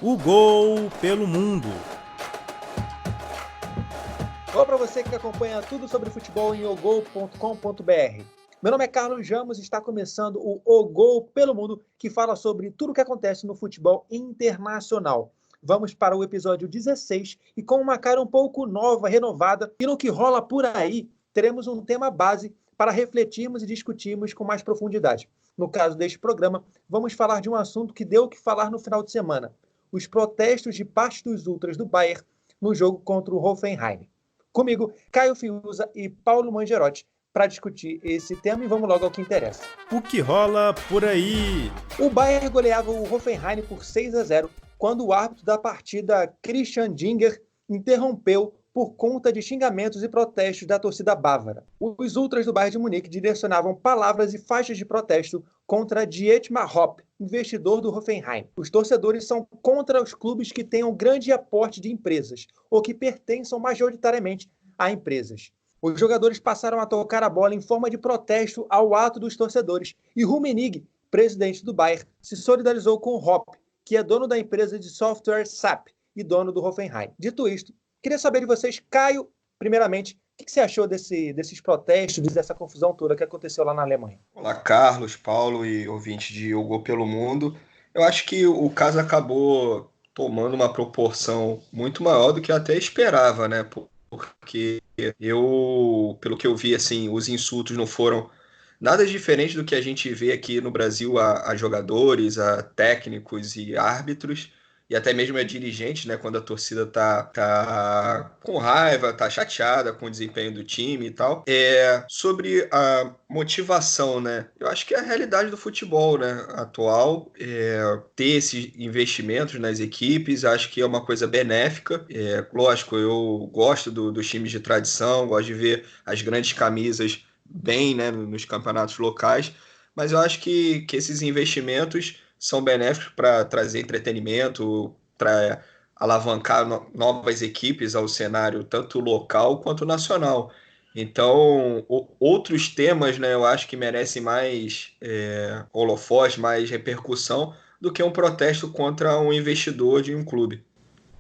O Gol pelo Mundo. Olá para você que acompanha tudo sobre futebol em ogol.com.br. Meu nome é Carlos Ramos e está começando o Gol pelo Mundo, que fala sobre tudo o que acontece no futebol internacional. Vamos para o episódio 16 e com uma cara um pouco nova, renovada, e no que rola por aí, teremos um tema base para refletirmos e discutirmos com mais profundidade. No caso deste programa, vamos falar de um assunto que deu o que falar no final de semana: os protestos de parte dos ultras do Bayern no jogo contra o Hoffenheim. Comigo, Caio Fiuza e Paulo Mangerotti, para discutir esse tema, e vamos logo ao que interessa. O que rola por aí? O Bayern goleava o Hoffenheim por 6-0, quando o árbitro da partida, Christian Dinger, interrompeu por conta de xingamentos e protestos da torcida bávara. Os ultras do Bayern de Munique direcionavam palavras e faixas de protesto contra Dietmar Hopp, investidor do Hoffenheim. Os torcedores são contra os clubes que tenham grande aporte de empresas ou que pertençam majoritariamente a empresas. Os jogadores passaram a tocar a bola em forma de protesto ao ato dos torcedores, e Rummenigge, presidente do Bayern, se solidarizou com o Hopp, que é dono da empresa de software SAP e dono do Hoffenheim. Dito isto, queria saber de vocês, Caio, primeiramente, o que você achou desses protestos, dessa confusão toda que aconteceu lá na Alemanha? Olá, Carlos, Paulo e ouvintes de O Gol pelo Mundo. Eu acho que o caso acabou tomando uma proporção muito maior do que eu até esperava, né? Porque pelo que eu vi, assim, os insultos não foram nada diferente do que a gente vê aqui no Brasil a jogadores, a técnicos e árbitros, e até mesmo a dirigente, né? Quando a torcida tá com raiva, tá chateada com o desempenho do time e tal. Sobre a motivação, né? Eu acho que é a realidade do futebol, né? Atual, ter esses investimentos nas equipes, acho que é uma coisa benéfica. Lógico, eu gosto dos times de tradição, gosto de ver as grandes camisas bem, né, nos campeonatos locais, mas eu acho que esses investimentos são benéficos para trazer entretenimento, para alavancar novas equipes ao cenário tanto local quanto nacional. Então, outros temas, né, eu acho que merecem mais holofote, mais repercussão do que um protesto contra um investidor de um clube.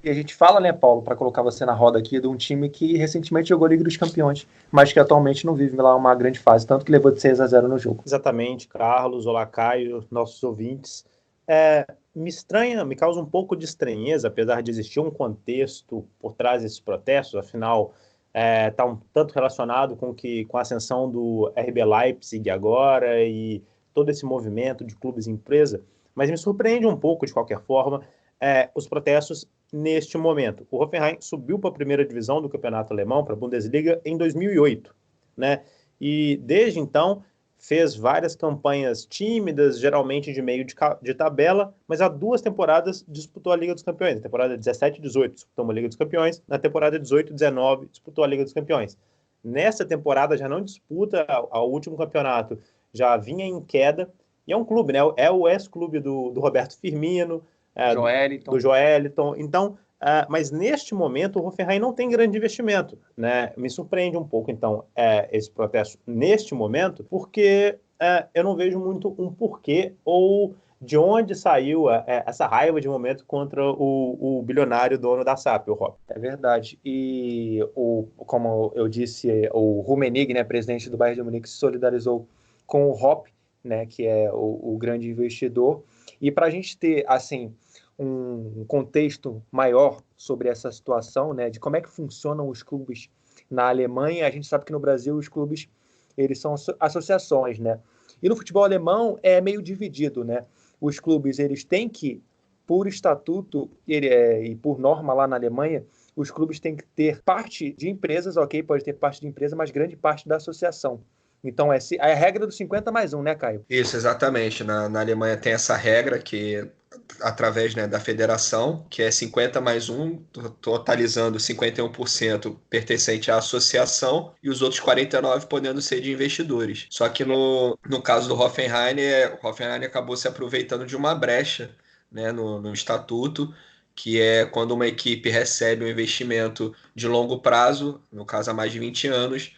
E a gente fala, né, Paulo, para colocar você na roda aqui, de um time que recentemente jogou a Liga dos Campeões, mas que atualmente não vive lá uma grande fase, tanto que levou de 6-0 no jogo. Exatamente, Carlos, olá, Caio, nossos ouvintes. Me causa um pouco de estranheza, apesar de existir um contexto por trás desses protestos, afinal, está um tanto relacionado com a ascensão do RB Leipzig agora e todo esse movimento de clubes e empresa, mas me surpreende um pouco, de qualquer forma, os protestos neste momento. O Hoffenheim subiu para a primeira divisão do campeonato alemão, para a Bundesliga, em 2008, né? E desde então fez várias campanhas tímidas, geralmente de meio de tabela, mas há 2 temporadas disputou a Liga dos Campeões. Na temporada 17 e 18 disputou uma Liga dos Campeões, na temporada 18 e 19 disputou a Liga dos Campeões. Nessa temporada já não disputa ao último campeonato, já vinha em queda, e é um clube, né? É o ex-clube do Roberto Firmino, do Joeliton. Então, mas neste momento o Hoffenheim não tem grande investimento, né? Me surpreende um pouco, então, esse protesto neste momento, porque eu não vejo muito um porquê ou de onde saiu essa raiva de momento contra o bilionário dono da SAP, o Hopp. É verdade. E, como eu disse, o Rummenigge, né, presidente do Bayern de Munique, se solidarizou com o Hopp, né, que é o grande investidor. E para a gente ter, assim, um contexto maior sobre essa situação, né, de como é que funcionam os clubes na Alemanha, a gente sabe que no Brasil os clubes, eles são associações, né? E no futebol alemão é meio dividido, né? Os clubes, eles têm que, por estatuto e por norma lá na Alemanha, os clubes têm que ter parte de empresas, ok? Pode ter parte de empresa, mas grande parte da associação. Então, é a regra do 50+1, né, Caio? Isso, exatamente. Na Alemanha tem essa regra que, através, né, da federação, que é 50+1, totalizando 51% pertencente à associação e os outros 49% podendo ser de investidores. Só que no caso do Hoffenheim, o Hoffenheim acabou se aproveitando de uma brecha, né, no estatuto, que é quando uma equipe recebe um investimento de longo prazo, no caso há mais de 20 anos,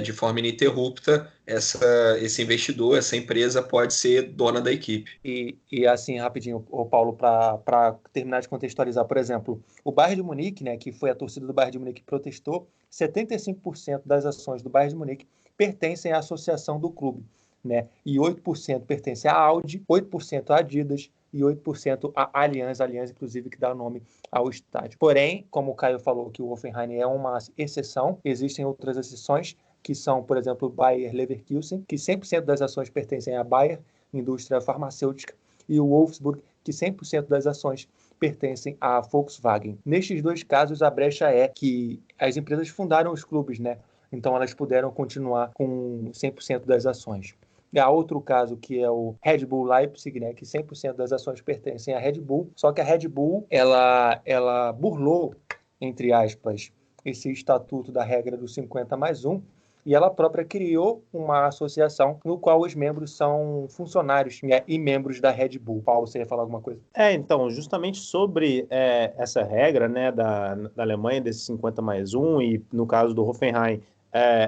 de forma ininterrupta, esse investidor, essa empresa pode ser dona da equipe. E assim, rapidinho, o Paulo, para terminar de contextualizar, por exemplo, o Bayern de Munique, né, que foi a torcida do Bayern de Munique que protestou, 75% das ações do Bayern de Munique pertencem à associação do clube, né, e 8% pertencem à Audi, 8% à Adidas e 8% à Allianz, inclusive, que dá nome ao estádio. Porém, como o Caio falou que o Hoffenheim é uma exceção, existem outras exceções, que são, por exemplo, o Bayer Leverkusen, que 100% das ações pertencem à Bayer, indústria farmacêutica, e o Wolfsburg, que 100% das ações pertencem à Volkswagen. Nestes dois casos, a brecha é que as empresas fundaram os clubes, né? Então elas puderam continuar com 100% das ações. E há outro caso que é o Red Bull Leipzig, né, que 100% das ações pertencem à Red Bull, só que a Red Bull ela burlou, entre aspas, esse estatuto da regra do 50+1, e ela própria criou uma associação no qual os membros são funcionários, né, e membros da Red Bull. Paulo, você ia falar alguma coisa? Então, justamente sobre essa regra, né, da Alemanha, desse 50+1, e no caso do Hoffenheim,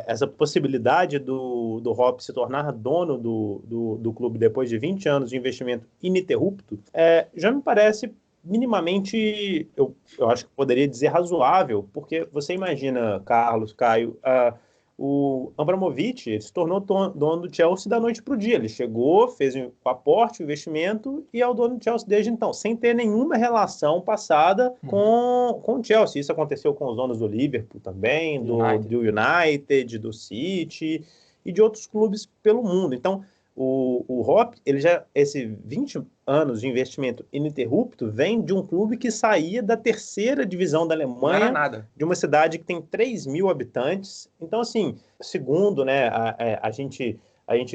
essa possibilidade do Hopp se tornar dono do clube depois de 20 anos de investimento ininterrupto, já me parece minimamente, eu acho que poderia dizer razoável, porque você imagina, Carlos, Caio, o Abramovich se tornou dono do Chelsea da noite para o dia. Ele chegou, fez o aporte, o investimento e é o dono do Chelsea desde então, sem ter nenhuma relação passada com o Chelsea. Isso aconteceu com os donos do Liverpool também, do United, do City e de outros clubes pelo mundo. Então, o Hopp, esse 20 anos de investimento ininterrupto vem de um clube que saía da terceira divisão da Alemanha, de uma cidade que tem 3 mil habitantes. Então, assim, segundo, né, a gente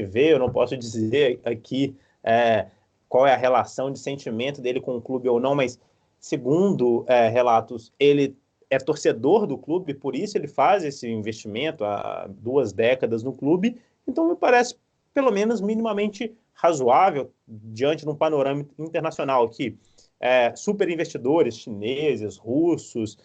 vê, eu não posso dizer aqui qual é a relação de sentimento dele com o clube ou não, mas segundo relatos, ele é torcedor do clube, por isso ele faz esse investimento há 2 décadas no clube. Então, me parece pelo menos minimamente razoável diante de um panorama internacional que super investidores chineses, russos,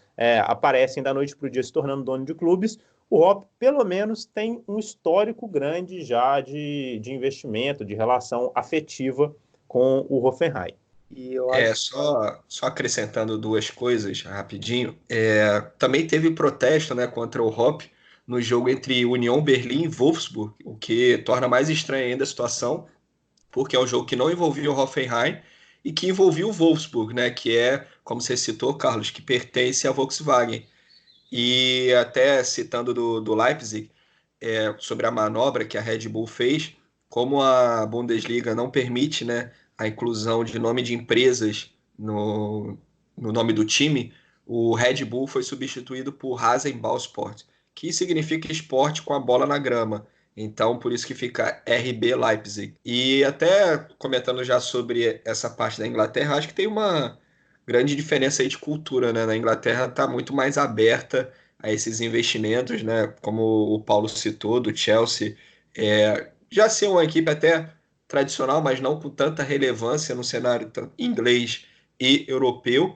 aparecem da noite para o dia se tornando dono de clubes. O Hopp, pelo menos, tem um histórico grande já de investimento, de relação afetiva com o Hoffenheim. E eu acho... Só acrescentando 2 coisas rapidinho. Também teve protesto, né, contra o Hopp no jogo entre Union Berlim e Wolfsburg, o que torna mais estranha ainda a situação, porque é um jogo que não envolvia o Hoffenheim e que envolvia o Wolfsburg, né, que é, como você citou, Carlos, que pertence à Volkswagen. E até citando do Leipzig, sobre a manobra que a Red Bull fez, como a Bundesliga não permite, né, a inclusão de nome de empresas no nome do time, o Red Bull foi substituído por Rasenballsport, que significa esporte com a bola na grama. Então, por isso que fica RB Leipzig. E até comentando já sobre essa parte da Inglaterra, acho que tem uma grande diferença aí de cultura, né? Na Inglaterra está muito mais aberta a esses investimentos, né? Como o Paulo citou, do Chelsea, já ser uma equipe até tradicional, mas não com tanta relevância no cenário inglês e europeu,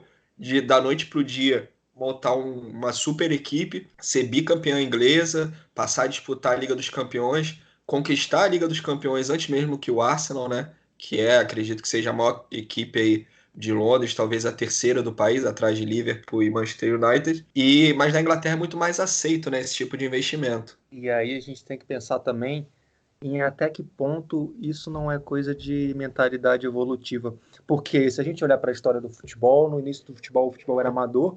da noite para o dia montar uma super equipe, ser bicampeã inglesa, passar a disputar a Liga dos Campeões, conquistar a Liga dos Campeões antes mesmo que o Arsenal, né? Que acredito que seja a maior equipe aí de Londres, talvez a terceira do país, atrás de Liverpool e Manchester United. Mas na Inglaterra é muito mais aceito, né, esse tipo de investimento. E aí a gente tem que pensar também em até que ponto isso não é coisa de mentalidade evolutiva. Porque se a gente olhar para a história do futebol, no início do futebol, o futebol era amador,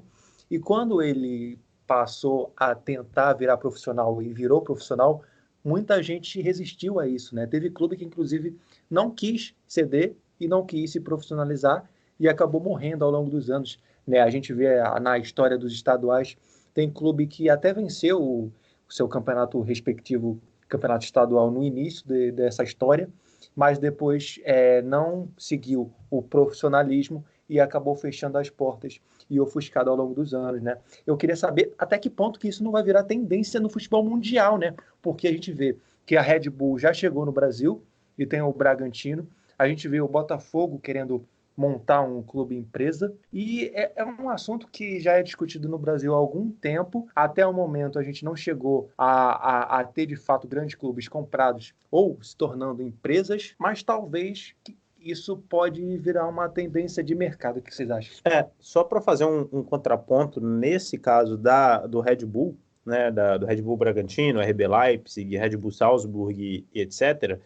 e quando ele passou a tentar virar profissional e virou profissional, muita gente resistiu a isso, né? Teve clube que, inclusive, não quis ceder e não quis se profissionalizar e acabou morrendo ao longo dos anos, né? A gente vê na história dos estaduais, tem clube que até venceu o seu campeonato respectivo, campeonato estadual, no início dessa história, mas depois não seguiu o profissionalismo e acabou fechando as portas e ofuscado ao longo dos anos, né? Eu queria saber até que ponto que isso não vai virar tendência no futebol mundial, né? Porque a gente vê que a Red Bull já chegou no Brasil e tem o Bragantino, a gente vê o Botafogo querendo montar um clube empresa, e é um assunto que já é discutido no Brasil há algum tempo. Até o momento a gente não chegou a ter de fato grandes clubes comprados ou se tornando empresas, mas talvez isso pode virar uma tendência de mercado. O que vocês acham? Só para fazer um contraponto, nesse caso do Red Bull, né, do Red Bull Bragantino, RB Leipzig, Red Bull Salzburg e etc.,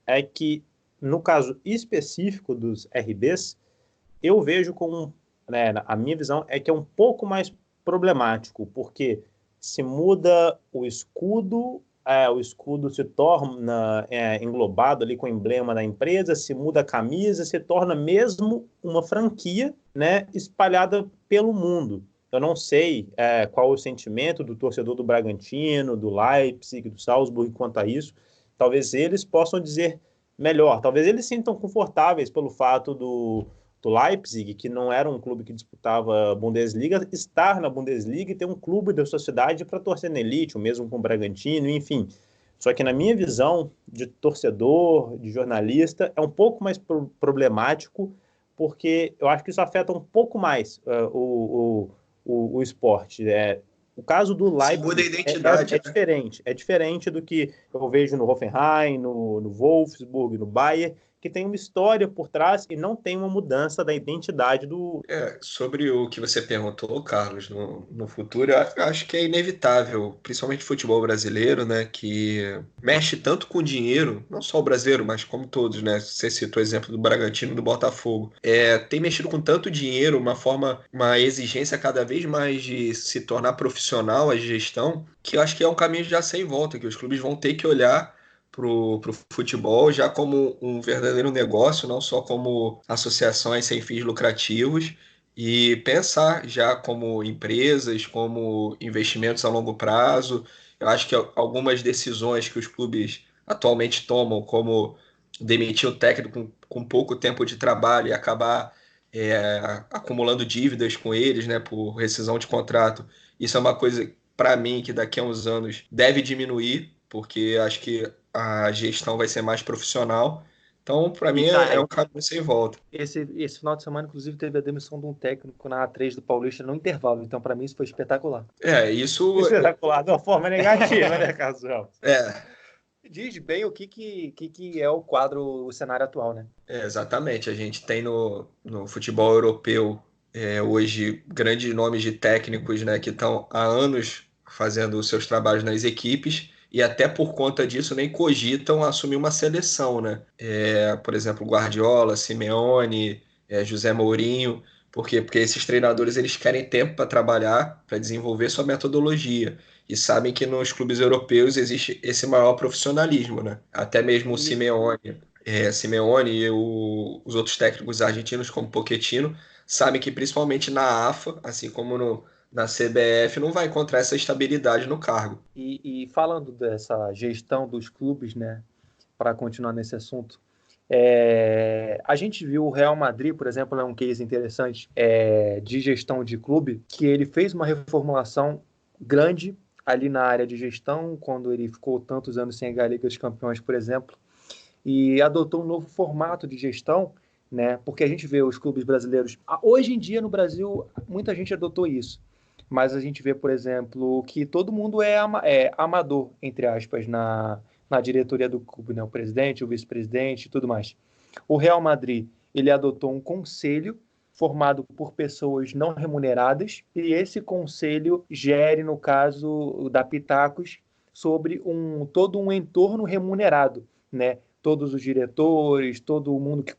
é que no caso específico dos RBs, eu vejo né, a minha visão é que é um pouco mais problemático, porque se muda o escudo se torna englobado ali com o emblema da empresa, se muda a camisa, se torna mesmo uma franquia, né, espalhada pelo mundo. Eu não sei qual o sentimento do torcedor do Bragantino, do Leipzig, do Salzburg quanto a isso. Talvez eles possam dizer melhor. Talvez eles se sintam confortáveis pelo fato do Leipzig, que não era um clube que disputava a Bundesliga, estar na Bundesliga e ter um clube da sua cidade para torcer na elite, o mesmo com o Bragantino, enfim. Só que na minha visão de torcedor, de jornalista, é um pouco mais problemático, porque eu acho que isso afeta um pouco mais o esporte. O caso do Leipzig muda a identidade, é diferente do que eu vejo no Hoffenheim, no Wolfsburg, no Bayern, que tem uma história por trás e não tem uma mudança da identidade do... Sobre o que você perguntou, Carlos, no futuro, eu acho que é inevitável, principalmente o futebol brasileiro, né, que mexe tanto com dinheiro, não só o brasileiro, mas como todos, né, você citou o exemplo do Bragantino, do Botafogo, tem mexido com tanto dinheiro, uma exigência cada vez mais de se tornar profissional a gestão, que eu acho que é um caminho já sem volta, que os clubes vão ter que olhar pro futebol já como um verdadeiro negócio, não só como associações sem fins lucrativos, e pensar já como empresas, como investimentos a longo prazo. Eu acho que algumas decisões que os clubes atualmente tomam, como demitir o técnico com pouco tempo de trabalho e acabar acumulando dívidas com eles, né, por rescisão de contrato, isso é uma coisa, para mim, que daqui a uns anos deve diminuir, porque acho que a gestão vai ser mais profissional. Então, para mim, é um caminho sem volta. Esse final de semana, inclusive, teve a demissão de um técnico na A3 do Paulista no intervalo. Então, para mim, isso foi espetacular. Isso... Espetacular, de uma forma negativa, né, Casuel? Diz bem o que é o quadro, o cenário atual, né? Exatamente. A gente tem no futebol europeu hoje grandes nomes de técnicos, né, que estão há anos fazendo os seus trabalhos nas equipes e até por conta disso nem cogitam assumir uma seleção, né? Por exemplo, Guardiola, Simeone, José Mourinho. Por quê? Porque esses treinadores eles querem tempo para trabalhar, para desenvolver sua metodologia. E sabem que nos clubes europeus existe esse maior profissionalismo, né? Até mesmo o Simeone e os outros técnicos argentinos, como Pochettino, sabem que principalmente na AFA, assim como na CBF, não vai encontrar essa estabilidade no cargo. E falando dessa gestão dos clubes, né, para continuar nesse assunto, a gente viu o Real Madrid, por exemplo, é um case interessante de gestão de clube, que ele fez uma reformulação grande ali na área de gestão, quando ele ficou tantos anos sem ganhar a Liga dos Campeões, por exemplo, e adotou um novo formato de gestão, né? Porque a gente vê os clubes brasileiros. Hoje em dia, no Brasil, muita gente adotou isso. Mas a gente vê, por exemplo, que todo mundo é amador, entre aspas, na diretoria do clube, né? O presidente, o vice-presidente e tudo mais. O Real Madrid, ele adotou um conselho formado por pessoas não remuneradas, e esse conselho gere, no caso da Pitacos, sobre todo um entorno remunerado, né? Todos os diretores, todo mundo que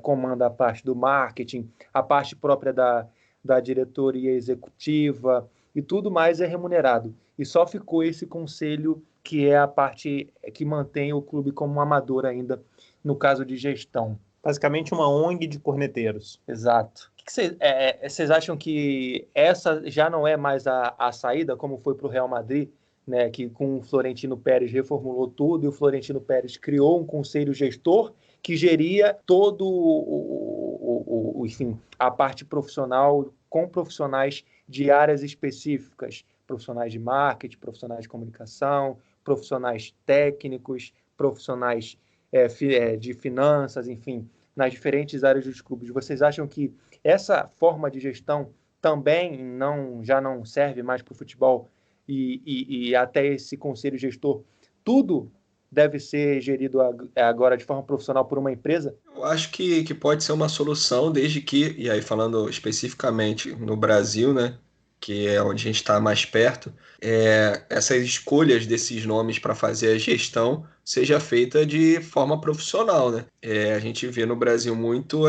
comanda a parte do marketing, a parte própria da diretoria executiva e tudo mais é remunerado. E só ficou esse conselho que é a parte que mantém o clube como um amador ainda, no caso de gestão. Basicamente uma ONG de corneteiros. Exato. Vocês acham que essa já não é mais a saída, como foi para o Real Madrid, né, que com o Florentino Pérez reformulou tudo e o Florentino Pérez criou um conselho gestor que geria todo enfim, a parte profissional com profissionais de áreas específicas, profissionais de marketing, profissionais de comunicação, profissionais técnicos, profissionais de finanças, enfim, nas diferentes áreas dos clubes. Vocês acham que essa forma de gestão também já não serve mais para o futebol e até esse conselho gestor, tudo deve ser gerido agora de forma profissional por uma empresa? Eu acho que pode ser uma solução, desde que, e aí falando especificamente no Brasil, né, que é onde a gente está mais perto, essas escolhas desses nomes para fazer a gestão seja feita de forma profissional, né? A gente vê no Brasil muito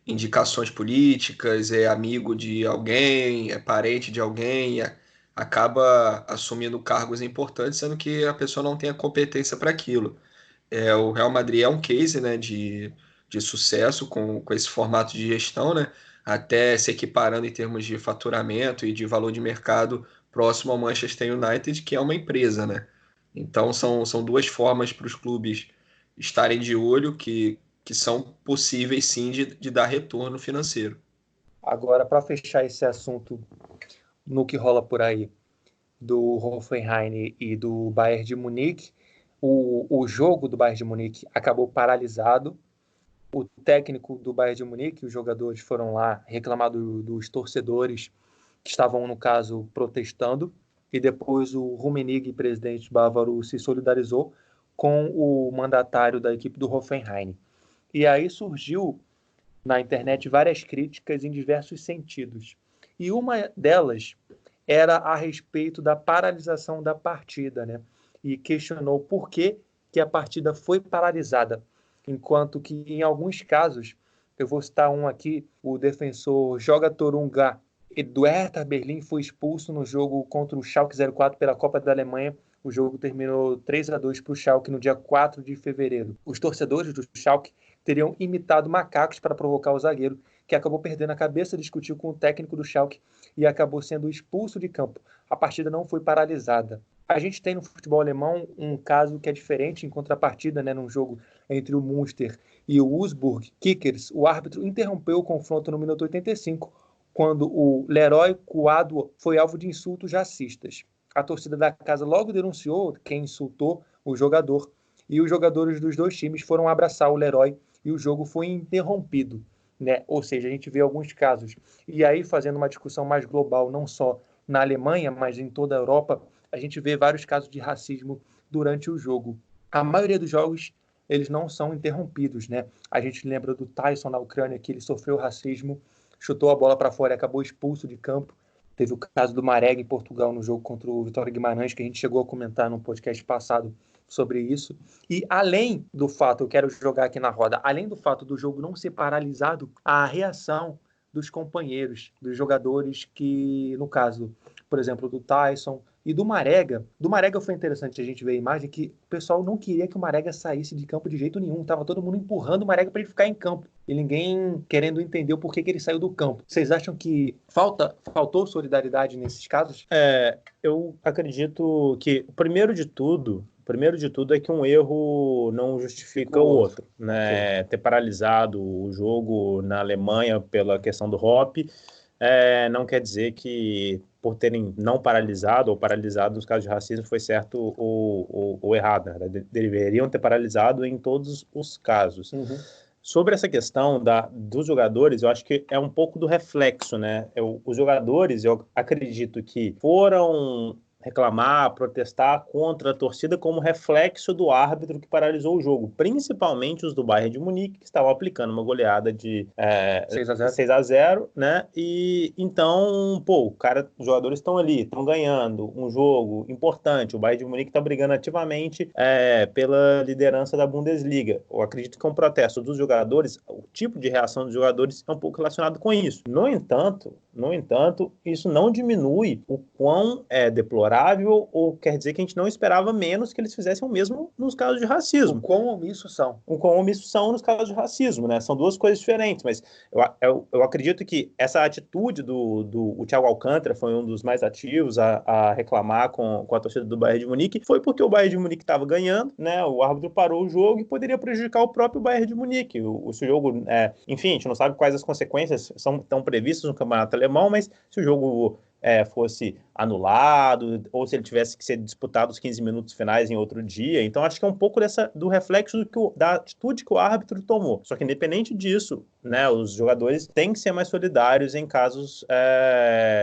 indicações políticas, é amigo de alguém, é parente de alguém, acaba assumindo cargos importantes, sendo que a pessoa não tem a competência para aquilo. O Real Madrid é um case, né, de sucesso com esse formato de gestão, né, até se equiparando em termos de faturamento e de valor de mercado próximo ao Manchester United, que é uma empresa, né? Então são duas formas para os clubes estarem de olho que são possíveis sim de dar retorno financeiro. Agora, para fechar esse assunto no que rola por aí do Hoffenheim e do Bayern de Munique, o jogo do Bayern de Munique acabou paralisado. O técnico do Bayern de Munique, os jogadores foram lá reclamar dos torcedores que estavam, no caso, protestando, e depois o Rummenigge, presidente bávaro, se solidarizou com o mandatário da equipe do Hoffenheim. E aí surgiu na internet várias críticas em diversos sentidos. E uma delas era a respeito da paralisação da partida, né? E questionou por que a partida foi paralisada, enquanto que em alguns casos, eu vou citar um aqui, o defensor Joga Torunga do Hertha Berlim foi expulso no jogo contra o Schalke 04 pela Copa da Alemanha. O jogo terminou 3-2 para o Schalke no dia 4 de fevereiro. Os torcedores do Schalke teriam imitado macacos para provocar o zagueiro, que acabou perdendo a cabeça, discutiu com o técnico do Schalke e acabou sendo expulso de campo. A partida não foi paralisada. A gente tem no futebol alemão um caso que é diferente em contrapartida, né, num jogo entre o Münster e o Wolfsburg Kickers. O árbitro interrompeu o confronto no minuto 85, quando o Leroy Coadwo foi alvo de insultos racistas. A torcida da casa logo denunciou quem insultou o jogador, e os jogadores dos dois times foram abraçar o Leroy e o jogo foi interrompido, né? Ou seja, a gente vê alguns casos. E aí, fazendo uma discussão mais global, não só na Alemanha, mas em toda a Europa, a gente vê vários casos de racismo durante o jogo. A maioria dos jogos, eles não são interrompidos, né? A gente lembra do Tyson na Ucrânia, que ele sofreu racismo, chutou a bola para fora e acabou expulso de campo. Teve o caso do Marega em Portugal no jogo contra o Vitória Guimarães, que a gente chegou a comentar no podcast passado sobre isso. E além do fato, eu quero jogar aqui na roda, além do fato do jogo não ser paralisado, a reação dos companheiros, dos jogadores que, no caso, por exemplo, do Tyson e do Marega foi interessante a gente ver a imagem que o pessoal não queria que o Marega saísse de campo de jeito nenhum, tava todo mundo empurrando o Marega para ele ficar em campo e ninguém querendo entender o porquê que ele saiu do campo. Vocês acham que faltou solidariedade nesses casos? Eu acredito que, primeiro de tudo é que um erro não justifica o outro, né? Ter paralisado o jogo na Alemanha pela questão do Hop não quer dizer que por terem não paralisado ou paralisado nos casos de racismo foi certo ou errado, né? Deveriam ter paralisado em todos os casos. Uhum. Sobre essa questão dos jogadores, eu acho que é um pouco do reflexo, né? Os jogadores, eu acredito que foram reclamar, protestar contra a torcida como reflexo do árbitro que paralisou o jogo, principalmente os do Bayern de Munique, que estavam aplicando uma goleada de 6-0, né? E então, os jogadores estão ali, estão ganhando um jogo importante, o Bayern de Munique está brigando ativamente pela liderança da Bundesliga. Eu acredito que é um protesto dos jogadores, o tipo de reação dos jogadores é um pouco relacionado com isso. No entanto, isso não diminui o quão deplorável ou quer dizer que a gente não esperava menos que eles fizessem o mesmo nos casos de racismo. O quão omissos são nos casos de racismo, né? São duas coisas diferentes, mas eu acredito que essa atitude o Thiago Alcântara foi um dos mais ativos a reclamar com a torcida do Bayern de Munique, foi porque o Bayern de Munique estava ganhando, né? O árbitro parou o jogo e poderia prejudicar o próprio Bayern de Munique. O jogo, enfim, a gente não sabe quais as consequências estão previstas no campeonato alemão, mas se o jogo fosse anulado, ou se ele tivesse que ser disputado os 15 minutos finais em outro dia. Então, acho que é um pouco do reflexo da atitude que o árbitro tomou. Só que, independente disso, né, os jogadores têm que ser mais solidários em casos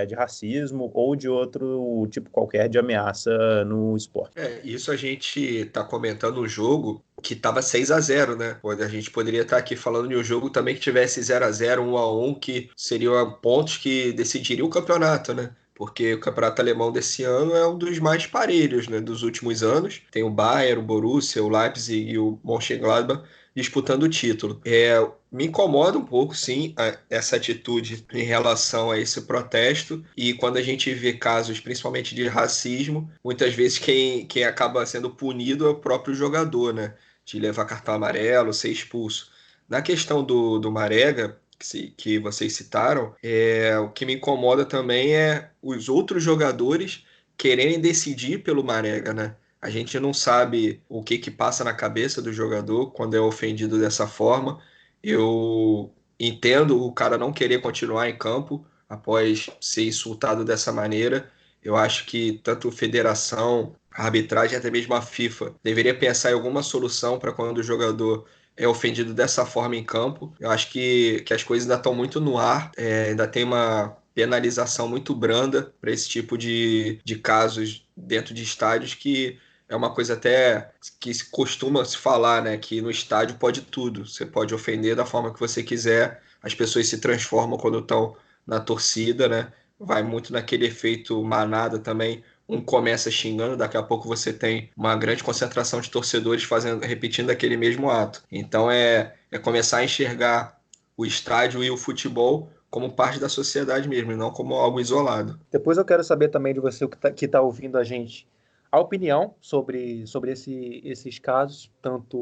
de racismo ou de outro tipo qualquer de ameaça no esporte. Isso a gente está comentando um jogo que estava 6-0, né? A gente poderia estar aqui falando de um jogo também que tivesse 0-0, 1-1, que seriam pontos que decidiriam o campeonato, né? Porque o campeonato alemão desse ano é um dos mais parelhos, né, dos últimos anos. Tem o Bayern, o Borussia, o Leipzig e o Mönchengladbach disputando o título. Me incomoda um pouco, sim, essa atitude em relação a esse protesto. E quando a gente vê casos, principalmente de racismo, muitas vezes quem acaba sendo punido é o próprio jogador, né? De levar cartão amarelo, ser expulso. Na questão do Marega, que vocês citaram, o que me incomoda também é os outros jogadores quererem decidir pelo Marega, né? A gente não sabe o que passa na cabeça do jogador quando é ofendido dessa forma. Eu entendo o cara não querer continuar em campo após ser insultado dessa maneira. Eu acho que tanto a federação, a arbitragem, até mesmo a FIFA, deveria pensar em alguma solução para quando o jogador é ofendido dessa forma em campo. Eu acho que as coisas ainda estão muito no ar, ainda tem uma penalização muito branda para esse tipo de casos dentro de estádios, que é uma coisa até que costuma se falar, né? Que no estádio pode tudo. Você pode ofender da forma que você quiser. As pessoas se transformam quando estão na torcida, né? Vai muito naquele efeito manada também. Um começa xingando, daqui a pouco você tem uma grande concentração de torcedores repetindo aquele mesmo ato. Então é começar a enxergar o estádio e o futebol como parte da sociedade mesmo, e não como algo isolado. Depois eu quero saber também de você que tá ouvindo a gente, a opinião sobre esses casos, tanto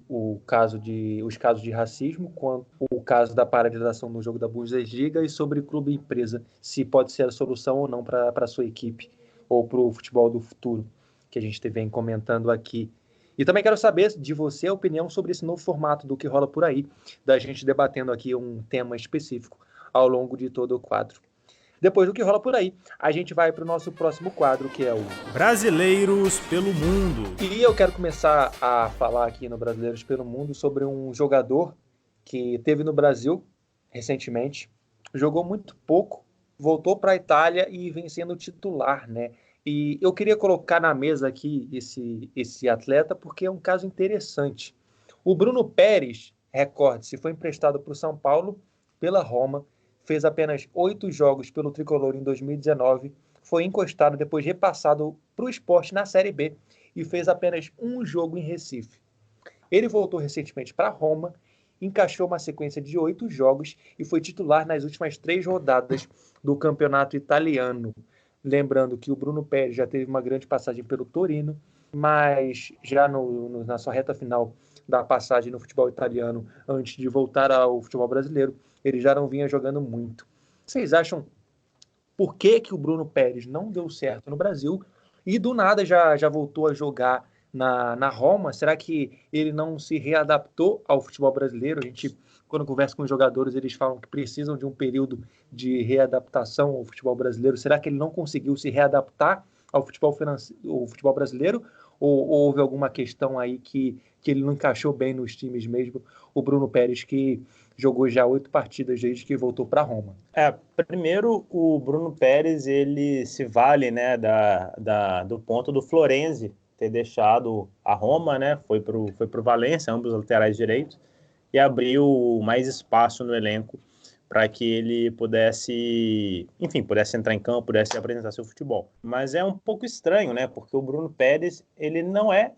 os casos de racismo, quanto o caso da paralisação no jogo da Bundesliga, e sobre clube e empresa, se pode ser a solução ou não para a sua equipe ou para o futebol do futuro, que a gente vem comentando aqui. E também quero saber de você a opinião sobre esse novo formato do que rola por aí, da gente debatendo aqui um tema específico ao longo de todo o quadro. Depois do que rola por aí, a gente vai para o nosso próximo quadro, que é o Brasileiros pelo Mundo. E eu quero começar a falar aqui no Brasileiros pelo Mundo sobre um jogador que teve no Brasil recentemente, jogou muito pouco, voltou para a Itália e vem sendo titular, né? E eu queria colocar na mesa aqui esse atleta porque é um caso interessante. O Bruno Pérez, recorde-se, foi emprestado para o São Paulo pela Roma, fez apenas 8 jogos pelo Tricolor em 2019, foi encostado, depois repassado para o Sport na Série B e fez apenas um jogo em Recife. Ele voltou recentemente para Roma, encaixou uma sequência de 8 jogos e foi titular nas últimas 3 rodadas do campeonato italiano. Lembrando que o Bruno Pérez já teve uma grande passagem pelo Torino, mas já na sua reta final da passagem no futebol italiano, antes de voltar ao futebol brasileiro, ele já não vinha jogando muito. Vocês acham por que o Bruno Pérez não deu certo no Brasil e do nada já voltou a jogar na Roma? Será que ele não se readaptou ao futebol brasileiro? A gente, quando conversa com os jogadores, eles falam que precisam de um período de readaptação ao futebol brasileiro. Será que ele não conseguiu se readaptar ao futebol brasileiro? Ou houve alguma questão aí que ele não encaixou bem nos times mesmo? O Bruno Pérez, que jogou já 8 partidas desde que voltou para Roma. Primeiro, o Bruno Pérez, ele se vale, né, do ponto do Florenzi ter deixado a Roma, né, foi pro Valência, ambos laterais direitos, e abriu mais espaço no elenco para que ele pudesse entrar em campo, pudesse apresentar seu futebol. Mas é um pouco estranho, né, porque o Bruno Pérez, ele não é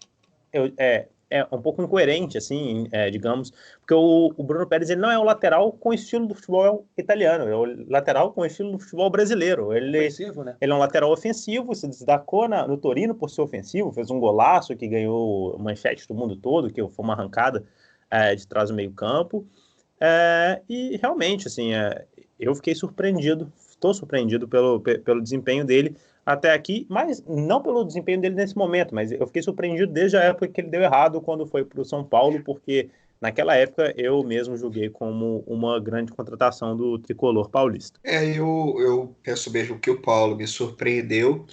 um pouco incoerente, assim, digamos, porque o Bruno Pérez, ele não é o lateral com o estilo do futebol italiano, é o lateral com o estilo do futebol brasileiro. Ofensivo, né? Ele é um lateral ofensivo, se destacou no Torino por ser ofensivo, fez um golaço que ganhou manchete do mundo todo, que foi uma arrancada de trás do meio campo, e realmente, assim, eu fiquei surpreendido, estou surpreendido pelo desempenho dele até aqui, mas não pelo desempenho dele nesse momento, mas eu fiquei surpreendido desde a época que ele deu errado quando foi para o São Paulo, porque naquela época eu mesmo julguei como uma grande contratação do tricolor paulista. Eu penso mesmo que o Paulo me surpreendeu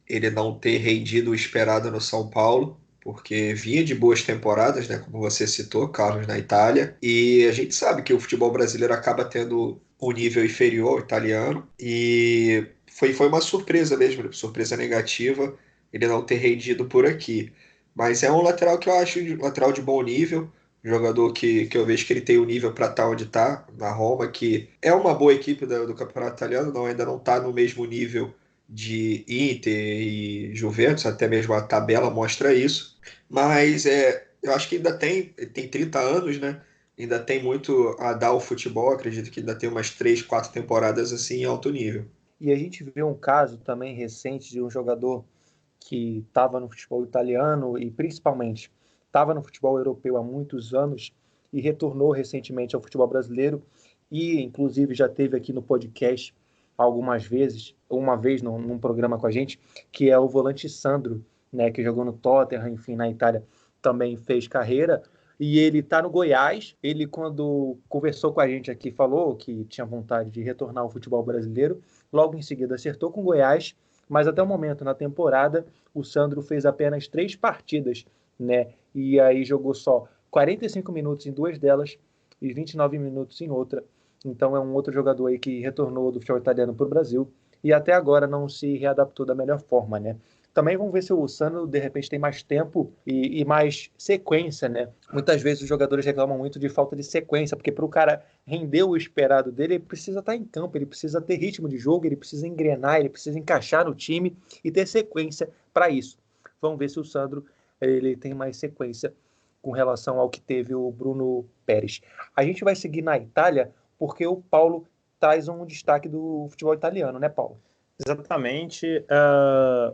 ele não ter rendido o esperado no São Paulo, porque vinha de boas temporadas, né, como você citou, Carlos, na Itália, e a gente sabe que o futebol brasileiro acaba tendo um nível inferior ao italiano, e foi uma surpresa mesmo, surpresa negativa, ele não ter rendido por aqui. Mas é um lateral que eu acho um lateral de bom nível, um jogador que eu vejo que ele tem o nível para estar onde está, na Roma, que é uma boa equipe do Campeonato Italiano, ainda não está no mesmo nível de Inter e Juventus, até mesmo a tabela mostra isso, mas eu acho que ainda tem 30 anos, né? Ainda tem muito a dar ao futebol, acredito que ainda tem umas 3, 4 temporadas assim em alto nível. E a gente vê um caso também recente de um jogador que estava no futebol italiano e principalmente estava no futebol europeu há muitos anos e retornou recentemente ao futebol brasileiro e inclusive já teve aqui no podcast algumas vezes, uma vez num programa com a gente, que é o volante Sandro, né, que jogou no Tottenham, enfim, na Itália, também fez carreira, e ele está no Goiás. Ele, quando conversou com a gente aqui, falou que tinha vontade de retornar ao futebol brasileiro, logo em seguida acertou com o Goiás, mas até o momento, na temporada, o Sandro fez apenas 3 partidas, né, e aí jogou só 45 minutos em 2 delas e 29 minutos em outra. Então é um outro jogador aí que retornou do futebol italiano para o Brasil e até agora não se readaptou da melhor forma, né? Também vamos ver se o Sandro, de repente, tem mais tempo e mais sequência, né? Muitas vezes os jogadores reclamam muito de falta de sequência, porque para o cara render o esperado dele, ele precisa estar em campo, ele precisa ter ritmo de jogo, ele precisa engrenar, ele precisa encaixar no time e ter sequência para isso. Vamos ver se o Sandro ele tem mais sequência com relação ao que teve o Bruno Pérez. A gente vai seguir na Itália, porque o Paulo traz um destaque do futebol italiano, né, Paulo? Exatamente.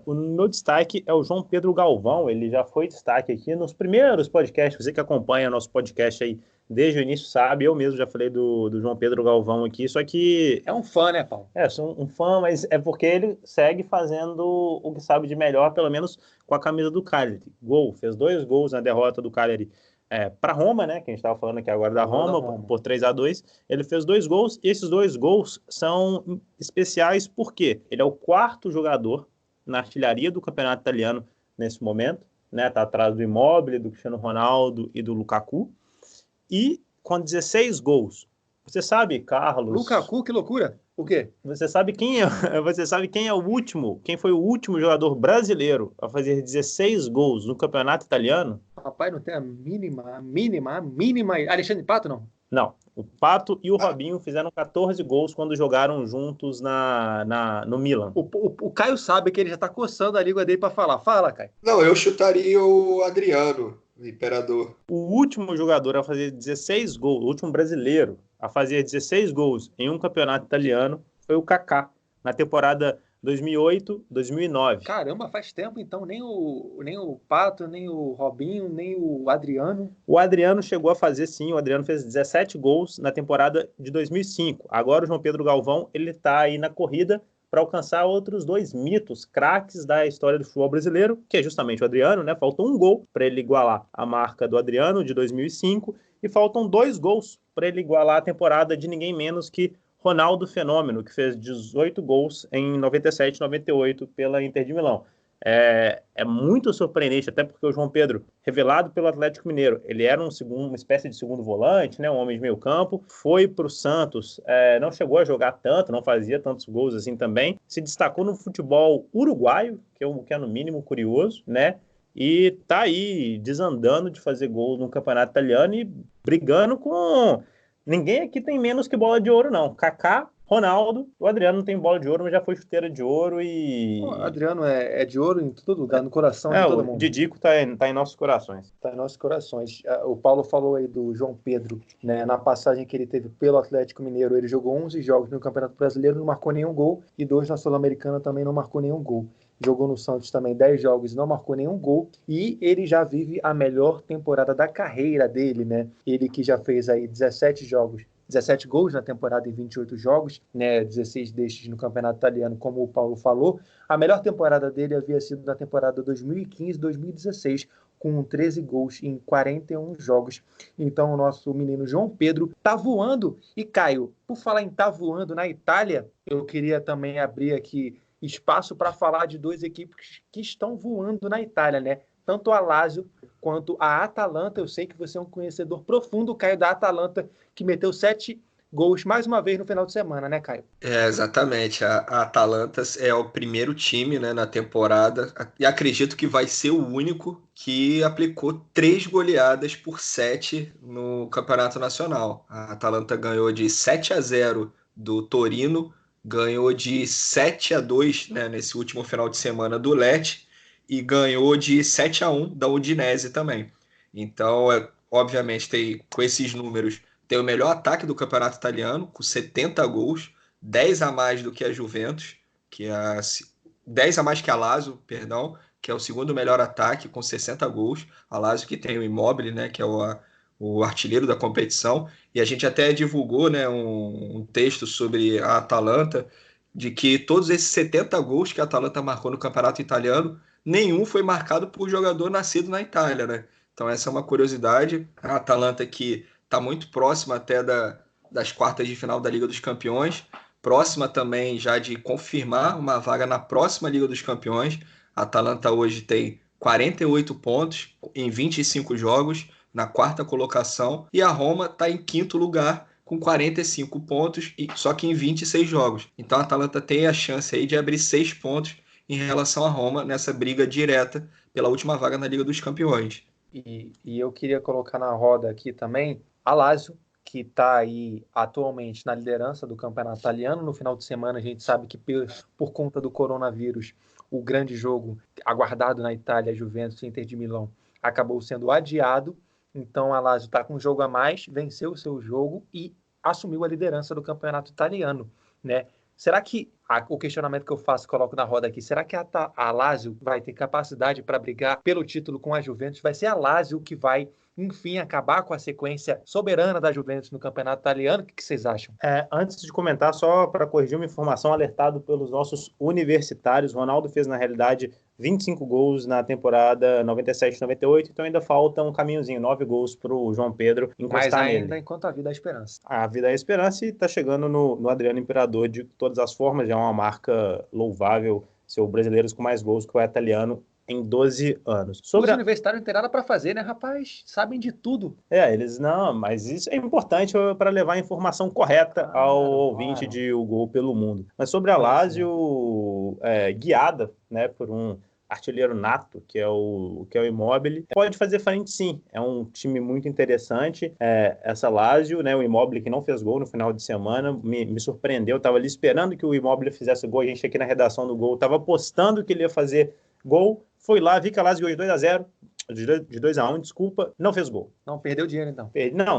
O meu destaque é o João Pedro Galvão. Ele já foi destaque aqui nos primeiros podcasts. Você que acompanha nosso podcast aí desde o início sabe. Eu mesmo já falei do João Pedro Galvão aqui. Só que... É um fã, né, Paulo? Sou um fã, mas é porque ele segue fazendo o que sabe de melhor, pelo menos com a camisa do Cagliari. Fez 2 gols na derrota do Cagliari para Roma, né? Que a gente estava falando aqui agora da Roma, por 3-2. Ele fez 2 gols, e esses 2 gols são especiais porque ele é o 4º jogador na artilharia do campeonato italiano nesse momento, né? Tá atrás do Immobile, do Cristiano Ronaldo e do Lukaku, e com 16 gols. Você sabe, Carlos... Lukaku, que loucura! O quê? Você sabe quem é o último? Quem foi o último jogador brasileiro a fazer 16 gols no campeonato italiano? Rapaz, não tem a mínima. Alexandre Pato, não? Não. O Pato e o Robinho fizeram 14 gols quando jogaram juntos no Milan. O Caio sabe que ele já tá coçando a língua dele para falar. Fala, Caio. Não, eu chutaria o Adriano, o Imperador. O último jogador a fazer 16 gols, o último brasileiro a fazer 16 gols em um campeonato italiano foi o Kaká, na temporada 2008-2009. Caramba, faz tempo então, nem o Pato, nem o Robinho, nem o Adriano. O Adriano chegou a fazer, sim, o Adriano fez 17 gols na temporada de 2005. Agora o João Pedro Galvão, ele está aí na corrida para alcançar outros 2 mitos, craques da história do futebol brasileiro, que é justamente o Adriano, né? Faltou 1 gol para ele igualar a marca do Adriano de 2005 e faltam 2 gols para ele igualar a temporada de ninguém menos que Ronaldo Fenômeno, que fez 18 gols em 97 98 pela Inter de Milão. É muito surpreendente, até porque o João Pedro, revelado pelo Atlético Mineiro, ele era uma espécie de segundo volante, né, um homem de meio campo, foi para o Santos, não chegou a jogar tanto, não fazia tantos gols assim também, se destacou no futebol uruguaio, que é no mínimo curioso, né, e tá aí desandando de fazer gols no campeonato italiano e brigando com... Ninguém aqui tem menos que bola de ouro, não. Kaká, Ronaldo, o Adriano não tem bola de ouro, mas já foi chuteira de ouro e... O Adriano é de ouro em todo lugar, no coração de todo mundo. O Didico tá em nossos corações. Tá em nossos corações. O Paulo falou aí do João Pedro, né? Na passagem que ele teve pelo Atlético Mineiro, ele jogou 11 jogos no Campeonato Brasileiro, não marcou nenhum gol, e 2 na Sul-Americana também não marcou nenhum gol. Jogou no Santos também 10 jogos e não marcou nenhum gol. E ele já vive a melhor temporada da carreira dele, né? Ele que já fez aí 17 gols na temporada em 28 jogos, né? 16 destes no Campeonato Italiano, como o Paulo falou. A melhor temporada dele havia sido na temporada 2015-2016, com 13 gols em 41 jogos. Então o nosso menino João Pedro tá voando. E Caio, por falar em tá voando na Itália, eu queria também abrir aqui espaço para falar de duas equipes que estão voando na Itália, né? Tanto a Lazio quanto a Atalanta. Eu sei que você é um conhecedor profundo, Caio, da Atalanta, que meteu 7 gols mais uma vez no final de semana, né, Caio? Exatamente. A Atalanta é o primeiro time, né, na temporada, e acredito que vai ser o único que aplicou 3 goleadas por 7 no Campeonato Nacional. A Atalanta ganhou de 7-0 do Torino, ganhou de 7-2, né, nesse último final de semana do Lecce, e ganhou de 7-1 da Udinese também. Então, obviamente, com esses números tem o melhor ataque do campeonato italiano, com 70 gols, 10 a mais do que a Juventus, 10 a mais que a Lazio, perdão, que é o segundo melhor ataque, com 60 gols. A Lazio que tem o Immobile, né, que é o artilheiro da competição. E a gente até divulgou, né, um texto sobre a Atalanta, de que todos esses 70 gols que a Atalanta marcou no campeonato italiano, nenhum foi marcado por jogador nascido na Itália, né? Então essa é uma curiosidade. A Atalanta que está muito próxima até das quartas de final da Liga dos Campeões, próxima também já de confirmar uma vaga na próxima Liga dos Campeões. A Atalanta hoje tem 48 pontos em 25 jogos, na quarta colocação, e a Roma está em quinto lugar com 45 pontos, só que em 26 jogos. Então a Atalanta tem a chance aí de abrir 6 pontos em relação à Roma nessa briga direta pela última vaga na Liga dos Campeões. E eu queria colocar na roda aqui também a Lazio, que está aí atualmente na liderança do campeonato italiano. No final de semana, a gente sabe que por conta do coronavírus, o grande jogo aguardado na Itália, Juventus e Inter de Milão, acabou sendo adiado. Então a Lazio está com um jogo a mais, venceu o seu jogo e assumiu a liderança do campeonato italiano, né? Será que, o questionamento que eu faço, coloco na roda aqui, será que a Lazio vai ter capacidade para brigar pelo título com a Juventus? Vai ser a Lazio que vai, enfim, acabar com a sequência soberana da Juventus no campeonato italiano? O que vocês acham? Antes de comentar, só para corrigir uma informação, alertado pelos nossos universitários, Ronaldo fez, na realidade, 25 gols na temporada 97-98, então ainda falta um caminhozinho, 9 gols para o João Pedro encostar nele. Mas ainda, enquanto a vida é a esperança. A vida é a esperança e está chegando no Adriano Imperador de todas as formas, já é uma marca louvável, ser o brasileiro com mais gols que o italiano em 12 anos. Os universitários não tem nada para fazer, né, rapaz? Sabem de tudo. Eles não, mas isso é importante para levar a informação correta ao ouvinte de O Gol pelo Mundo. Mas sobre a Lazio, guiada, né, por um artilheiro nato, que é o Immobile, pode fazer frente sim, é um time muito interessante, essa Lazio, né, o Immobile que não fez gol no final de semana, me surpreendeu, eu estava ali esperando que o Immobile fizesse gol, a gente aqui na redação do Gol estava apostando que ele ia fazer gol, foi lá, vi que a Lazio ganhou de 2-0, de 2-1, desculpa, não fez gol. Não perdeu dinheiro, então.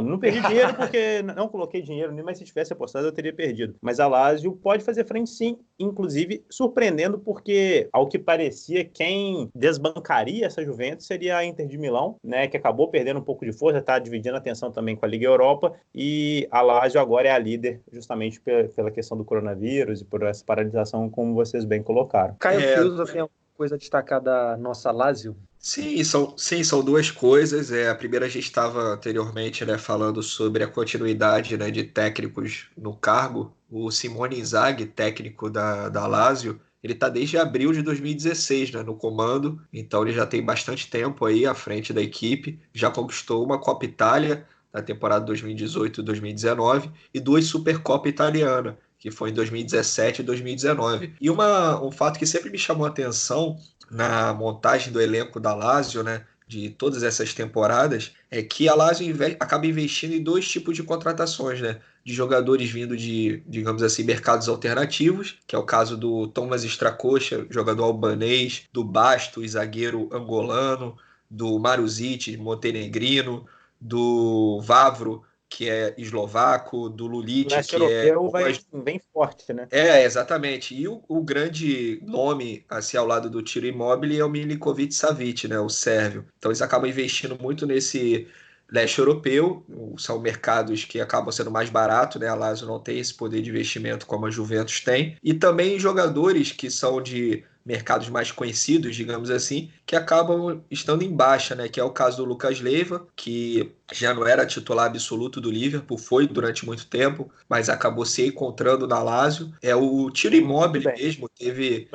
Não perdi dinheiro porque não coloquei dinheiro, mas se tivesse apostado eu teria perdido. Mas a Lazio pode fazer frente sim, inclusive surpreendendo porque, ao que parecia, quem desbancaria essa Juventus seria a Inter de Milão, né, que acabou perdendo um pouco de força, está dividindo a atenção também com a Liga Europa, e a Lazio agora é a líder justamente pela questão do coronavírus e por essa paralisação, como vocês bem colocaram. Caio Fiuza tem alguma coisa a destacar da nossa Lazio? Sim, são duas coisas. A primeira, a gente estava anteriormente, né, falando sobre a continuidade, né, de técnicos no cargo. O Simone Inzaghi, técnico da Lazio, ele está desde abril de 2016, né, no comando, então ele já tem bastante tempo aí à frente da equipe, já conquistou uma Copa Itália na temporada 2018-2019 e 2 Supercopa Italiana, que foi em 2017 e 2019. E um fato que sempre me chamou a atenção na montagem do elenco da Lazio, né, de todas essas temporadas, é que a Lazio acaba investindo em 2 tipos de contratações, né, de jogadores vindo de, digamos assim, mercados alternativos, que é o caso do Thomas Stracocha, jogador albanês, do Bastos, zagueiro angolano, do Maruzic, montenegrino, do Vavro, que é eslovaco, do Lulic, que europeu vai bem forte, né? Exatamente. E o grande nome assim, ao lado do Ciro Immobile é o Milinkovic-Savic, né, o sérvio. Então eles acabam investindo muito nesse leste europeu, são mercados que acabam sendo mais baratos, né? A Lazio não tem esse poder de investimento como a Juventus tem. E também jogadores que são de mercados mais conhecidos, digamos assim, que acabam estando em baixa, né? Que é o caso do Lucas Leiva, que já não era titular absoluto do Liverpool, foi durante muito tempo, mas acabou se encontrando na Lazio. É o Ciro Immobile mesmo, teve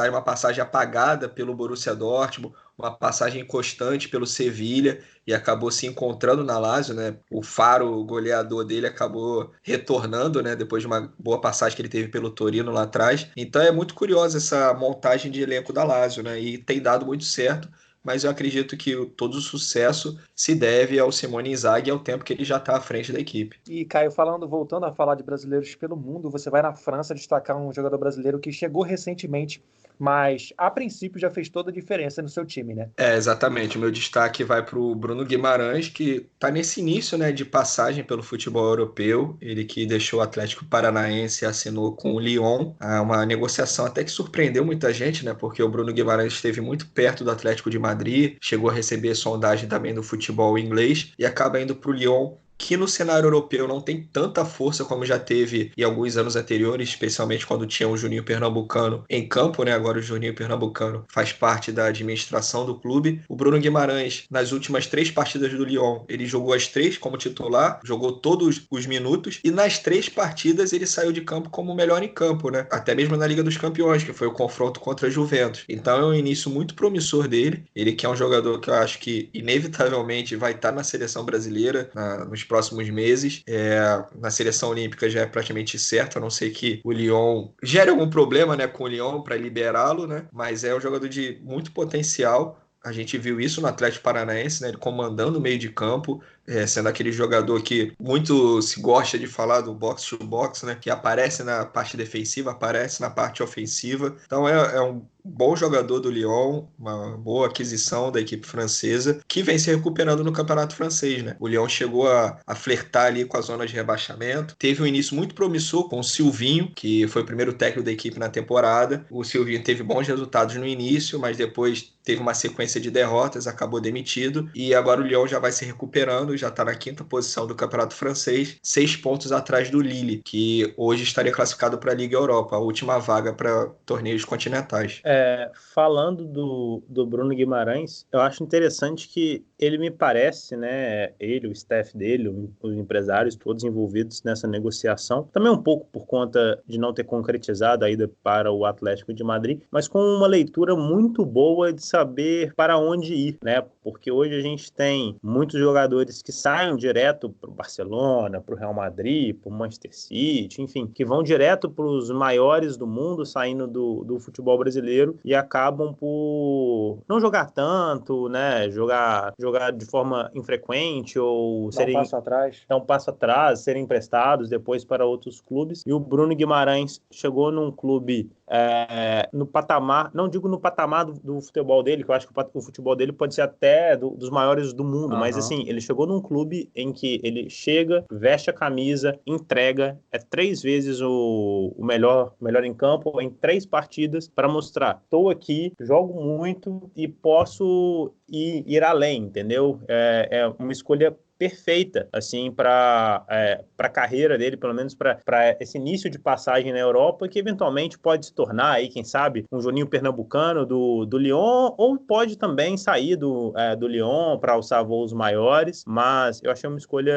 uma passagem apagada pelo Borussia Dortmund, uma passagem constante pelo Sevilha e acabou se encontrando na Lazio, né? O Faro, o goleador dele, acabou retornando, né? Depois de uma boa passagem que ele teve pelo Torino lá atrás. Então é muito curiosa essa montagem de elenco da Lazio, né? E tem dado muito certo, mas eu acredito que todo o sucesso se deve ao Simone Inzaghi e ao tempo que ele já está à frente da equipe. E, Caio, voltando a falar de brasileiros pelo mundo, você vai na França destacar um jogador brasileiro que chegou recentemente, mas a princípio já fez toda a diferença no seu time, né? Exatamente. O meu destaque vai para o Bruno Guimarães, que está nesse início, né, de passagem pelo futebol europeu. Ele que deixou o Atlético Paranaense e assinou com o Lyon. Uma negociação até que surpreendeu muita gente, né, porque o Bruno Guimarães esteve muito perto do Atlético de Madrid, chegou a receber sondagem também do futebol inglês e acaba indo para o Lyon, que no cenário europeu não tem tanta força como já teve em alguns anos anteriores, especialmente quando tinha o Juninho Pernambucano em campo, né? Agora o Juninho Pernambucano faz parte da administração do clube. O Bruno Guimarães, nas últimas 3 partidas do Lyon, ele jogou as 3 como titular, jogou todos os minutos, e nas 3 partidas ele saiu de campo como o melhor em campo, né? Até mesmo na Liga dos Campeões, que foi o confronto contra a Juventus. Então é um início muito promissor dele. Ele que é um jogador que eu acho que inevitavelmente vai estar na seleção brasileira nos próximos meses. Na seleção olímpica já é praticamente certo, a não ser que o Lyon gere algum problema, né, com o Lyon para liberá-lo, né? Mas é um jogador de muito potencial. A gente viu isso no Atlético Paranaense, né? Ele comandando o meio de campo, sendo aquele jogador que muito se gosta de falar do box to box, né? Que aparece na parte defensiva, aparece na parte ofensiva. Então é um bom jogador do Lyon, uma boa aquisição da equipe francesa, que vem se recuperando no campeonato francês, né? O Lyon chegou a flertar ali com a zona de rebaixamento. Teve um início muito promissor com o Silvinho, que foi o primeiro técnico da equipe na temporada. O Silvinho teve bons resultados no início, mas depois teve uma sequência de derrotas, acabou demitido, e agora o Lyon já vai se recuperando, já está na 5ª posição do campeonato francês, 6 pontos atrás do Lille, que hoje estaria classificado para a Liga Europa, a última vaga para torneios continentais. Falando do Bruno Guimarães, eu acho interessante que ele me parece, né, ele, o staff dele, os empresários, todos envolvidos nessa negociação, também um pouco por conta de não ter concretizado a ida para o Atlético de Madrid, mas com uma leitura muito boa de saber para onde ir, né, porque hoje a gente tem muitos jogadores que saem direto para o Barcelona, para o Real Madrid, para o Manchester City, enfim, que vão direto para os maiores do mundo, saindo do futebol brasileiro e acabam por não jogar tanto, né, jogar de forma infrequente ou dar um passo atrás, serem emprestados depois para outros clubes. E o Bruno Guimarães chegou num clube no patamar, não digo no patamar do futebol dele, que eu acho que o futebol dele pode ser até dos maiores do mundo, mas assim, ele chegou num clube em que ele chega, veste a camisa, entrega, 3 vezes o melhor em campo, em 3 partidas, para mostrar, estou aqui, jogo muito e posso ir além, entendeu? É uma escolha perfeita, assim, para a carreira dele, pelo menos para esse início de passagem na Europa, que eventualmente pode se tornar aí, quem sabe, um Juninho Pernambucano do Lyon, ou pode também sair do Lyon para alçar voos maiores, mas eu achei uma escolha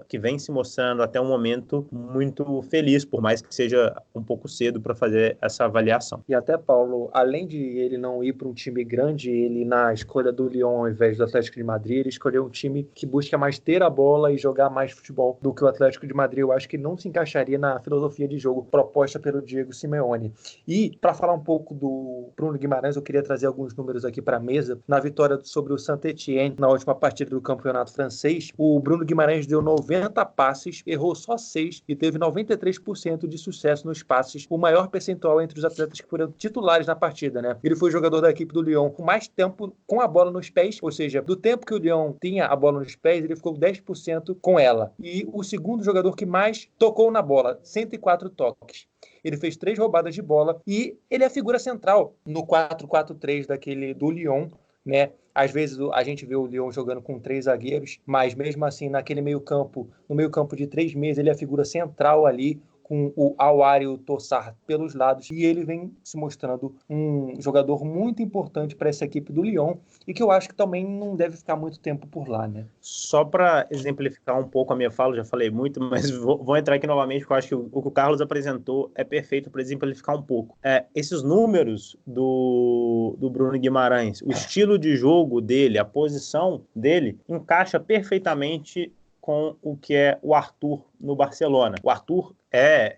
que vem se mostrando até um momento muito feliz, por mais que seja um pouco cedo para fazer essa avaliação. E até, Paulo, além de ele não ir para um time grande, ele na escolha do Lyon ao invés do Atlético de Madrid, ele escolheu um time que busca mais ter a bola e jogar mais futebol do que o Atlético de Madrid. Eu acho que não se encaixaria na filosofia de jogo proposta pelo Diego Simeone. E, para falar um pouco do Bruno Guimarães, eu queria trazer alguns números aqui para a mesa. Na vitória sobre o Saint-Étienne, na última partida do campeonato francês, o Bruno Guimarães deu 90 passes, errou só 6 e teve 93% de sucesso nos passes, o maior percentual entre os atletas que foram titulares na partida, né? Ele foi o jogador da equipe do Lyon com mais tempo com a bola nos pés, ou seja, do tempo que o Lyon tinha a bola nos pés, ele ficou 10% com ela. E o segundo jogador que mais tocou na bola, 104 toques. Ele fez 3 roubadas de bola e ele é a figura central no 4-4-3 do Lyon, né? Às vezes a gente vê o Lyon jogando com 3 zagueiros, mas mesmo assim no meio campo de 3 meses, ele é a figura central ali, com o Aouar e o Tossar pelos lados, e ele vem se mostrando um jogador muito importante para essa equipe do Lyon, e que eu acho que também não deve ficar muito tempo por lá, né? Só para exemplificar um pouco a minha fala, já falei muito, mas vou entrar aqui novamente, porque eu acho que o que o Carlos apresentou é perfeito para exemplificar um pouco. Esses números do Bruno Guimarães, o estilo de jogo dele, a posição dele, encaixa perfeitamente com o que é o Arthur no Barcelona. O Arthur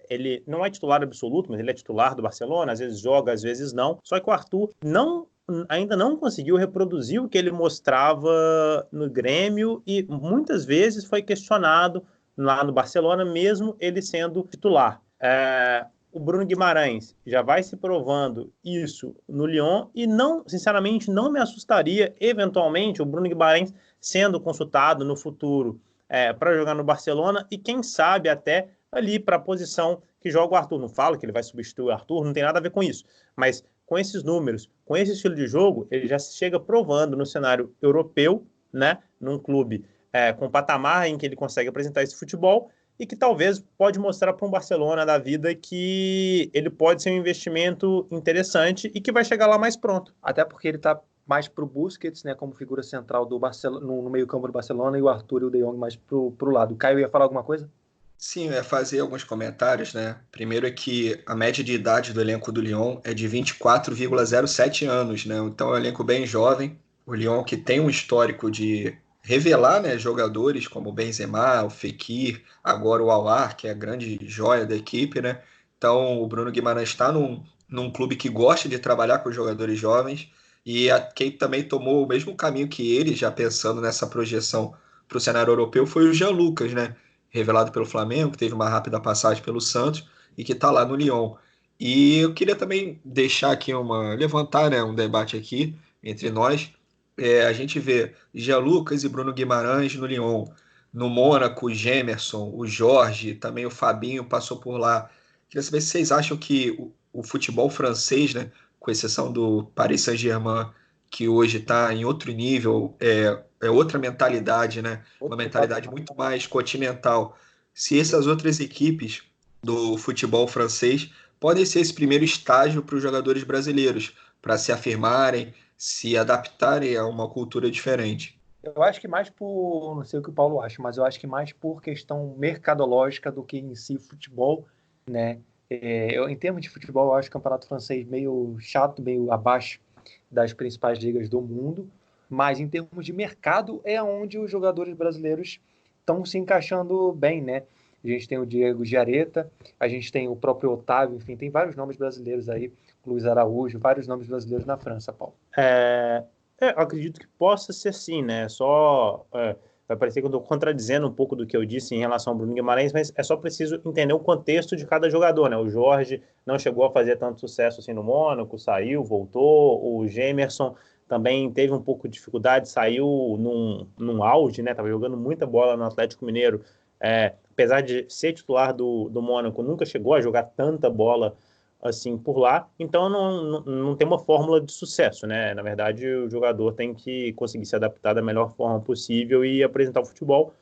ele não é titular absoluto, mas ele é titular do Barcelona, às vezes joga, às vezes não. Só que o Arthur ainda não conseguiu reproduzir o que ele mostrava no Grêmio e muitas vezes foi questionado lá no Barcelona, mesmo ele sendo titular. O Bruno Guimarães já vai se provando isso no Lyon e sinceramente, não me assustaria eventualmente o Bruno Guimarães sendo consultado no futuro para jogar no Barcelona e quem sabe até ali para a posição que joga o Arthur. Não falo que ele vai substituir o Arthur, não tem nada a ver com isso, mas com esses números, com esse estilo de jogo, ele já chega provando no cenário europeu, né, num clube com patamar em que ele consegue apresentar esse futebol e que talvez pode mostrar para um Barcelona da vida que ele pode ser um investimento interessante e que vai chegar lá mais pronto. Até porque ele está mais para o Busquets, né, como figura central do Barcelona, no meio-campo do Barcelona, e o Arthur e o De Jong mais para o lado. O Caio ia falar alguma coisa? Sim, eu ia fazer alguns comentários, né? Primeiro é que a média de idade do elenco do Lyon é de 24,07 anos, né? Então é um elenco bem jovem. O Lyon que tem um histórico de revelar, né, jogadores como o Benzema, o Fekir, agora o Aouar, que é a grande joia da equipe, né? Então o Bruno Guimarães está num clube que gosta de trabalhar com jogadores jovens e quem também tomou o mesmo caminho que ele, já pensando nessa projeção para o cenário europeu, foi o Jean Lucas, né? Revelado pelo Flamengo, que teve uma rápida passagem pelo Santos e que está lá no Lyon. E eu queria também deixar aqui levantar, né, um debate aqui entre nós. A gente vê Jean Lucas e Bruno Guimarães no Lyon, no Mônaco, o Gemerson, o Jorge, também o Fabinho passou por lá. Queria saber se vocês acham que o futebol francês, né, com exceção do Paris Saint-Germain, que hoje está em outro nível, é outra mentalidade, né? Uma mentalidade muito mais continental. Se essas outras equipes do futebol francês podem ser esse primeiro estágio para os jogadores brasileiros, para se afirmarem, se adaptarem a uma cultura diferente. Eu acho que mais por, não sei o que o Paulo acha, mas eu acho que mais por questão mercadológica do que em si futebol, né? Em termos de futebol, eu acho o campeonato francês meio chato, meio abaixo das principais ligas do mundo, mas em termos de mercado é onde os jogadores brasileiros estão se encaixando bem, né? A gente tem o Diego Giaretta, a gente tem o próprio Otávio, enfim, tem vários nomes brasileiros aí, Luiz Araújo, vários nomes brasileiros na França, Paulo. Eu acredito que possa ser sim, né? Vai parecer que eu estou contradizendo um pouco do que eu disse em relação ao Bruno Guimarães, mas é só preciso entender o contexto de cada jogador, né? O Jorge não chegou a fazer tanto sucesso assim no Mônaco, saiu, voltou. O Gemerson também teve um pouco de dificuldade, saiu num auge, né? Estava jogando muita bola no Atlético Mineiro. Apesar de ser titular do Mônaco, nunca chegou a jogar tanta bola assim por lá, então não tem uma fórmula de sucesso, né? Na verdade, o jogador tem que conseguir se adaptar da melhor forma possível e apresentar o futebol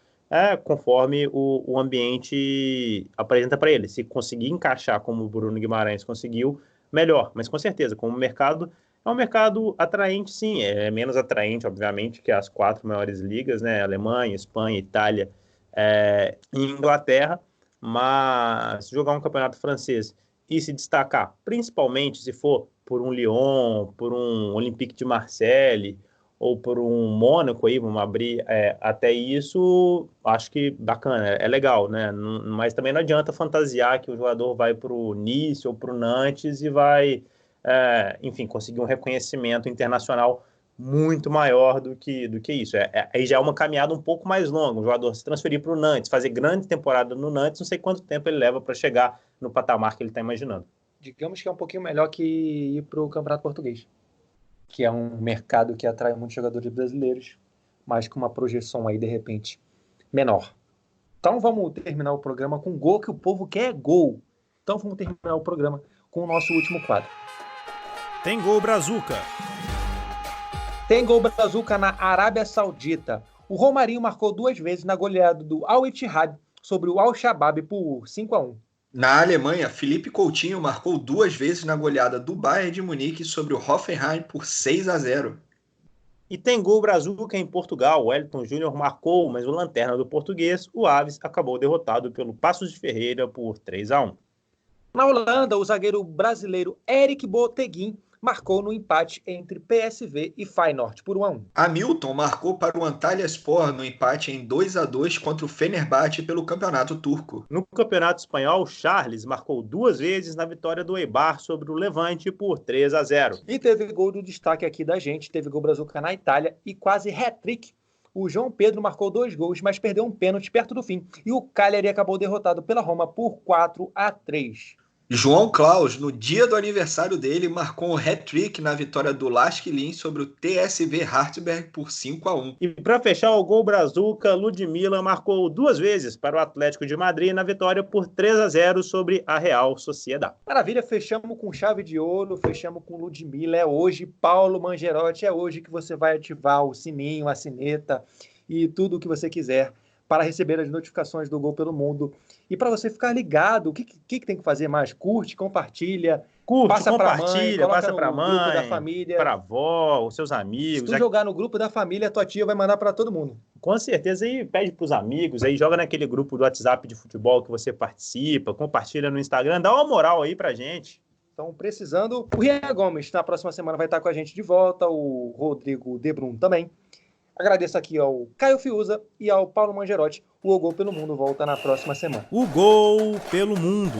conforme o ambiente apresenta para ele. Se conseguir encaixar como o Bruno Guimarães conseguiu, melhor, mas com certeza, como o mercado é um mercado atraente, sim, é menos atraente, obviamente, que as 4 maiores ligas, né? Alemanha, Espanha, Itália e Inglaterra, mas jogar um campeonato francês e se destacar, principalmente se for por um Lyon, por um Olympique de Marseille ou por um Mônaco, aí, vamos abrir até isso, acho que bacana, é legal, né? Mas também não adianta fantasiar que o jogador vai para o Nice ou para o Nantes e vai, enfim, conseguir um reconhecimento internacional muito maior do que isso. Aí já é uma caminhada um pouco mais longa, o jogador se transferir para o Nantes, fazer grande temporada no Nantes, não sei quanto tempo ele leva para chegar no patamar que ele está imaginando. Digamos que é um pouquinho melhor que ir para o Campeonato Português, que é um mercado que atrai muitos jogadores brasileiros, mas com uma projeção aí, de repente, menor. Então vamos terminar o programa com gol, que o povo quer gol. Então vamos terminar o programa com o nosso último quadro. Tem gol, Brazuca! Tem gol Brazuca na Arábia Saudita. O Romarinho marcou 2 vezes na goleada do Al Ittihad sobre o Al-Shabaab por 5-1. Na Alemanha, Felipe Coutinho marcou 2 vezes na goleada do Bayern de Munique sobre o Hoffenheim por 6-0. E tem gol brazuca em Portugal. O Wellington Júnior marcou, mas o lanterna do português, o Aves, acabou derrotado pelo Paços de Ferreira por 3-1. Na Holanda, o zagueiro brasileiro Eric Boteguin marcou no empate entre PSV e Feyenoord por 1-1. Hamilton marcou para o Antalyaspor no empate em 2-2 contra o Fenerbahçe pelo Campeonato Turco. No Campeonato Espanhol, Charles marcou 2 vezes na vitória do Eibar sobre o Levante por 3-0. E teve gol do destaque aqui da gente, teve gol brazuca na Itália e quase hat-trick. O João Pedro marcou 2 gols, mas perdeu um pênalti perto do fim. E o Cagliari acabou derrotado pela Roma por 4-3. João Klaus, no dia do aniversário dele, marcou um hat-trick na vitória do Lask Linz sobre o TSV Hartberg por 5-1. E para fechar o gol brazuca, Ludmilla marcou 2 vezes para o Atlético de Madrid na vitória por 3-0 sobre a Real Sociedad. Maravilha, fechamos com chave de ouro, fechamos com Ludmilla. É hoje, Paulo Mangerotti, é hoje que você vai ativar o sininho, a sineta e tudo o que você quiser para receber as notificações do Gol pelo Mundo. E para você ficar ligado, o que tem que fazer mais? Curte, compartilha, passa para a mãe, grupo da família, para a avó, os seus amigos. Se tu jogar no grupo da família, tua tia vai mandar para todo mundo. Com certeza, aí pede para os amigos, aí joga naquele grupo do WhatsApp de futebol que você participa, compartilha no Instagram, dá uma moral aí pra gente. Então, precisando, o Rian Gomes na próxima semana vai estar com a gente de volta, o Rodrigo Debrun também. Agradeço aqui ao Caio Fiuza e ao Paulo Mangerotti. O Gol pelo Mundo volta na próxima semana. O Gol pelo Mundo.